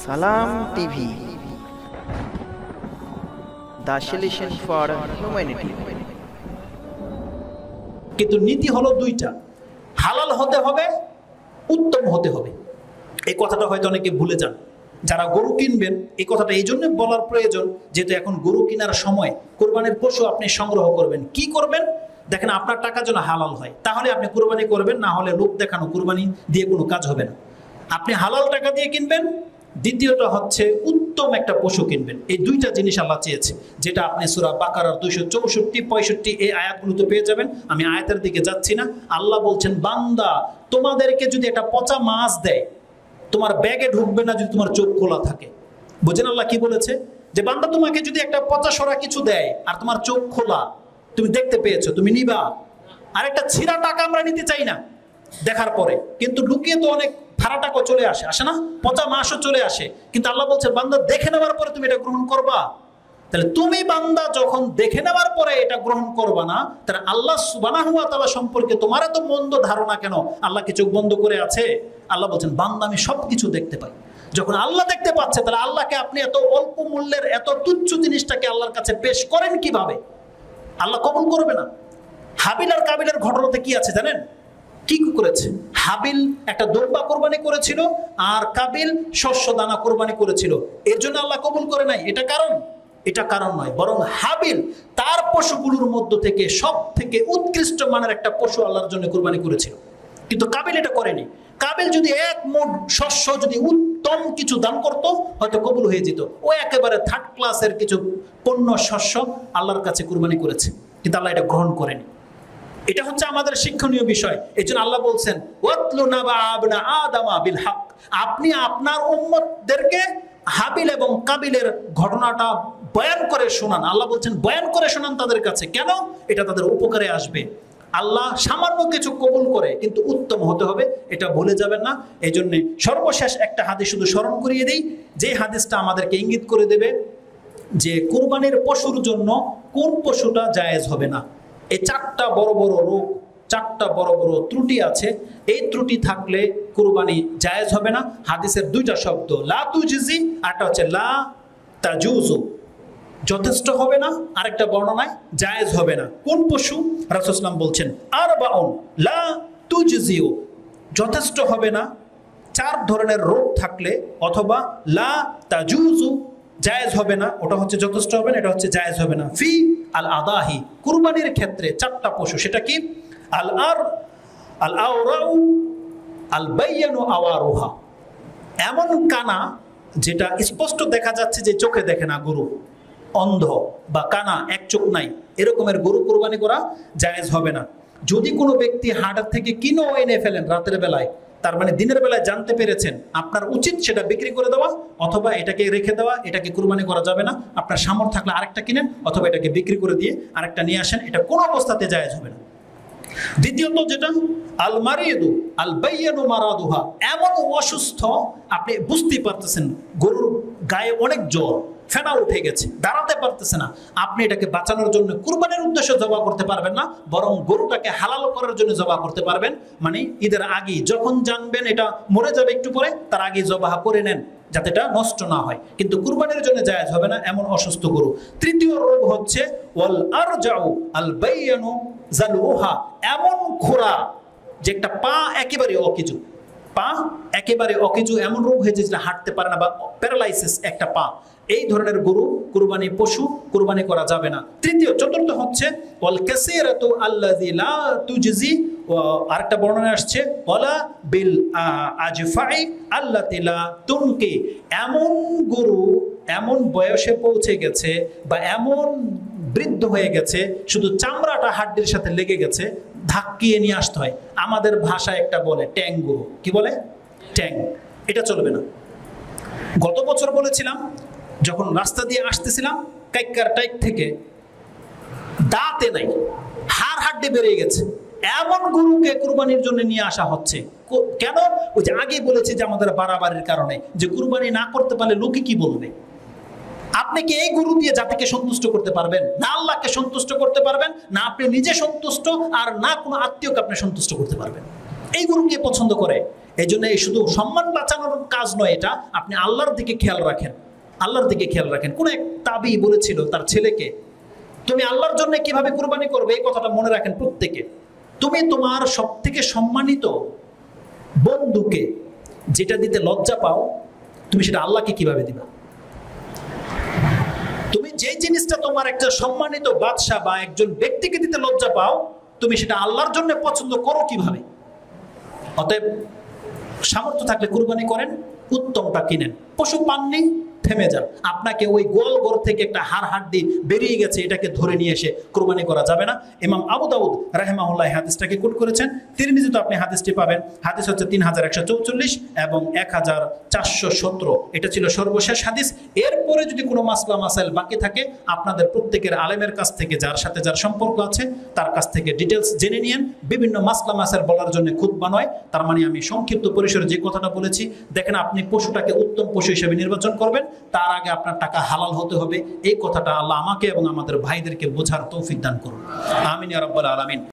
সালাম TV, the solution for humanity. কিন্তু নীতি হলো দুইটা, হালাল হতে হবে, উত্তম হতে হবে। এই কথাটা হয়তো অনেকে ভুলে যান। যারা গরু কিনবেন, এই কথাটা এই জন্য বলার প্রয়োজন, যেহেতু এখন গরু কেনার সময় কোরবানির পশু আপনি সংগ্রহ করবেন। কি করবেন? দেখেন আপনার টাকা যেন হালাল হয়, তাহলে আপনি কোরবানি করবেন, না হলে লোক দেখানো কোরবানি দিয়ে কোনো কাজ হবে না। আপনি হালাল টাকা দিয়ে কিনবেন, দ্বিতীয়টা হচ্ছে উত্তম একটা পশু কিনবেন। এই দুইটা জিনিস আল্লাহ চেয়েছে, যেটা আপনি সূরা বাকারার 264-65 এই আয়াতগুলোতে পেয়ে যাবেন। আমি আয়াতের দিকে যাচ্ছি না। আল্লাহ বলছেন, বান্দা তোমাদেরকে যদি একটা পচা মাছ দেয়, তোমার ব্যাগে ঢুকবে না যদি তোমার চোখ খোলা থাকে। বুঝেন আল্লাহ কি বলেছে? যে বান্দা তোমাকে যদি একটা পচা সরা কিছু দেয় আর তোমার চোখ খোলা, তুমি দেখতে পেয়েছো, তুমি নিবা? আর একটা ছিঁড়া টাকা আমরা নিতে চাই না দেখার পরে, কিন্তু লুকিয়ে তো অনেক ভাড়া টাকা চলে আসে, আসে না? পচা মাছও চলে আসে। কিন্তু আল্লাহ বলছে, বান্দা দেখে নেওয়ার পরে তুমি এটা গ্রহণ করবা। তাহলে তুমি বান্দা যখন দেখে নেওয়ার পরে এটা গ্রহণ করবা না, তাহলে আল্লাহ সুবহানাহু ওয়া তাআলা সম্পর্কে তোমার এত মন্দ ধারণা কেন? আল্লাহ কি চোখ বন্ধ করে আছে? আল্লাহ বলছেন, বান্দা আমি সবকিছু দেখতে পাই। যখন আল্লাহ দেখতে পাচ্ছে, তাহলে আল্লাহকে আপনি এত অল্প মূল্যের এত তুচ্ছ জিনিসটাকে আল্লাহর কাছে পেশ করেন কিভাবে? আল্লাহ কবুল করবে না। হাবিল আর কাবিলের ঘটনাতে কি আছে জানেন? কি করেছে? হাবিল একটা দুম্বা কোরবানি করেছিল, আর কাবিল শস্য দানা কোরবানি করেছিল। এর জন্য আল্লাহ কবুল করে নাই, এটা কারণ? এটা কারণ নয়, বরং হাবিল তার পশুগুলোর মধ্য থেকে সব থেকে উৎকৃষ্ট মানের একটা পশু আল্লাহর জন্য কোরবানি করেছিল, কিন্তু কাবিল এটা করেনি। কাবিল যদি এক মুঠ শস্য যদি উত্তম কিছু দান করতো, হয়তো কবুল হয়ে যেত। ও একেবারে থার্ড ক্লাসের কিছু পণ্য শস্য আল্লাহর কাছে কোরবানি করেছে, কিন্তু আল্লাহ এটা গ্রহণ করেনি। এটা হচ্ছে আমাদের শিক্ষণীয় বিষয়। এই জন্য আল্লাহ বলছেন, ওয়াতলু নাবা আবনা আদামা বিল হক, আপনি আপনার উম্মতদেরকে হাবিল এবং কাবিলের ঘটনাটা বয়ান করে শোনান। আল্লাহ বলছেন, বয়ান করে শোনান তাদের কাছে। কেন? এটা তাদের উপকারে আসবে। আল্লাহ সামান্য কিছু কবুল করে, কিন্তু উত্তম হতে হবে, এটা ভুলে যাবেন না। এই জন্য সর্বশেষ একটা হাদিস শুধু স্মরণ করিয়ে দিই, যে হাদিসটা আমাদেরকে ইঙ্গিত করে দেবে যে কুরবানির পশুর জন্য কোন পশুটা জায়েজ হবে না। এই চারটা বড় বড় রোগ, চারটা বড় বড় ত্রুটি আছে। এই ত্রুটি থাকলে কুরবানি জায়েজ হবে না। হাদিসের দুইটা শব্দ, লা তুজিজি, আরটা হচ্ছে লা তাজুজু, যথেষ্ট হবে না, আরেকটা বর্ণনায় জায়েজ হবে না। কোন পশু? রাসূল সাল্লাল্লাহু আলাইহি ওয়াসাল্লাম বলছেন, আরবাউন লা তুজিজিউ, যথেষ্ট হবে না। চার ধরনের রোগ থাকলে, অথবা লা তাজুজু, জায়েজ হবে না, ওটা হচ্ছে যথেষ্ট হবে না, এটা হচ্ছে জায়েজ হবে না। ফি আল আদাহি, কুরবানির ক্ষেত্রে চারটা পশু, সেটা কি? আল আর আল আওরাউ আল বাইয়ানু আওয়ারুহা, এমন কানা যেটা স্পষ্ট দেখা যাচ্ছে যে চোখে দেখে না, গরু অন্ধ বা কানা, এক চোখ নাই, এরকমের গরু কুরবানি করা জায়েজ হবে না। যদি কোনো ব্যক্তি হাটের থেকে কিনেও এনে ফেলেন রাতের বেলায়, তার মানে দিনের বেলায় জানতে পেরেছেন, আপনার উচিত সেটা বিক্রি করে দেওয়া, অথবা এটাকে রেখে দেওয়া। এটাকে কুরবানি করা যাবে না। আপনার সামর্থ্য থাকলে আরেকটা কিনেন, অথবা এটাকে বিক্রি করে দিয়ে আরেকটা নিয়ে আসেন। এটা কোনো অবস্থাতে জায়েজ হবে না। দ্বিতীয়ত যেটা, আল মারিদু আল বাইয়ানু মারাদুহা, এমন অসুস্থ আপনি বুঝতেই পারতেছেন গরুর গায়ে অনেক জ্বর, ফেনা উঠে গেছে, দাঁড়াতে পারতেছে না, আপনি এটাকে বাঁচানোর জন্য কুরবানির উদ্দেশ্যে জবাই করতে পারবেন না, বরং গরুটাকে হালাল করার জন্য জবাই করতে পারবেন। মানে ঈদের আগেই, যখন জানবেন এটা মরে যাবে একটু পরে, তার আগে জবাই করে নেন, যাতে এটা নষ্ট না হয়। কিন্তু কুরবানির জন্য জায়েজ হবে না এমন অসুস্থ গরু। তৃতীয় রোগ হচ্ছে ওয়াল আরজাউ আল বাইয়ানু জালুহা, এমন খোরা যে একটা পা একেবারে অকেজু, পা একেবারে অকেজু, এমন রোগ হয়েছে যেটা হাঁটতে পারে না, বা প্যারালাইসিস একটা পা। এই ধরনের গরু কুরবানি পশু কুরবানি করা যাবে না। চতুর্থ হচ্ছে ওয়াল কাসীরাতু আল্লাযী লা তুজজি, আরেকটা বর্ণনা আসছে ওয়ালা বিল আজফাই আল্লাতী লা তুনকি, এমন গরু এমন বয়সে পৌঁছে গেছে বা এমন বৃদ্ধ হয়ে গেছে, শুধু চামড়াটা হাড্ডির সাথে লেগে গেছে, ধাক্কিয়ে নিয়ে আসতে হয়। আমাদের ভাষায় একটা বলে ট্যাং গরু, কি বলে? ট্যাং। এটা চলবে না। গত বছর বলেছিলাম, যখন রাস্তা দিয়ে আসতেছিলাম, কাইক্কার টাইক থেকে দাঁতে নাই, হাড় হাড্ডি বেরিয়ে গেছে, এমন গরুকে কুরবানির জন্য নিয়ে আসা হচ্ছে। কেন? ওই যে আগেই বলেছি যে আমাদের বাড়াবাড়ির কারণে, যে কুরবানি না করতে পারলে লোকে কি বলবে। আপনি কি এই গরু দিয়ে জাতিকে সন্তুষ্ট করতে পারবেন? না আল্লাহকে সন্তুষ্ট করতে পারবেন, না আপনি নিজে সন্তুষ্ট, আর না কোনো আত্মীয়কে আপনি সন্তুষ্ট করতে পারবেন। এই গরুকে পছন্দ করে। এই জন্য এই শুধু সম্মান বাঁচানোর কাজ নয়, এটা আপনি আল্লাহর দিকে খেয়াল রাখেন, আল্লাহর দিকে খেয়াল রাখেন। কোন এক তাবি বলেছিল তার ছেলেকে, তুমি আল্লাহর জন্য কিভাবে কুরবানি করবে এই কথাটা মনে রাখেন প্রত্যেকে। তুমি তোমার সব থেকে সম্মানিত বন্ধুকে যেটা দিতে লজ্জা পাও, তুমি সেটা আল্লাহকে কিভাবে দিবা? তুমি যে জিনিসটা তোমার একটা সম্মানিত বাদশা বা একজন ব্যক্তিকে দিতে লজ্জা পাও, তুমি সেটা আল্লাহর জন্য পছন্দ করো কিভাবে? অতএব সামর্থ্য থাকলে কুরবানি করেন, উত্তমটা কিনেন। পশু পাননি, থেমে যান। আপনাকে ওই গোল ঘর থেকে একটা হাড়হাড্ডি বেরিয়ে গেছে, এটাকে ধরে নিয়ে এসে কুরবানি করা যাবে না। ইমাম আবু দাউদ রাহিমাহুল্লাহ হাদিসটাকে কোট করেছেন, তিরমিজিতে আপনি হাদিসটি পাবেন। হাদিস হচ্ছে 3144 এবং 1417। এটা ছিল সর্বশেষ হাদিস। এরপরে যদি কোনো মাসলা মাসাইল বাকি থাকে, আপনাদের প্রত্যেকের আলেমের কাছ থেকে, যার সাথে যার সম্পর্ক আছে তার কাছ থেকে ডিটেলস জেনে নিয়েন। বিভিন্ন মাসলা মাসাইল বলার জন্য খুতবা নয়। তার মানে আমি সংক্ষিপ্ত পরিসরে যে কথাটা বলেছি, দেখেন আপনি পশুটাকে উত্তম পশু হিসেবে নির্বাচন করবেন, তার আগে আপনার টাকা হালাল হতে হবে। এই কথাটা আল্লাহ আমাকে এবং আমাদের ভাইদেরকে বোঝার তৌফিক দান করুন। আমিন ইয়া রাব্বাল আলামিন।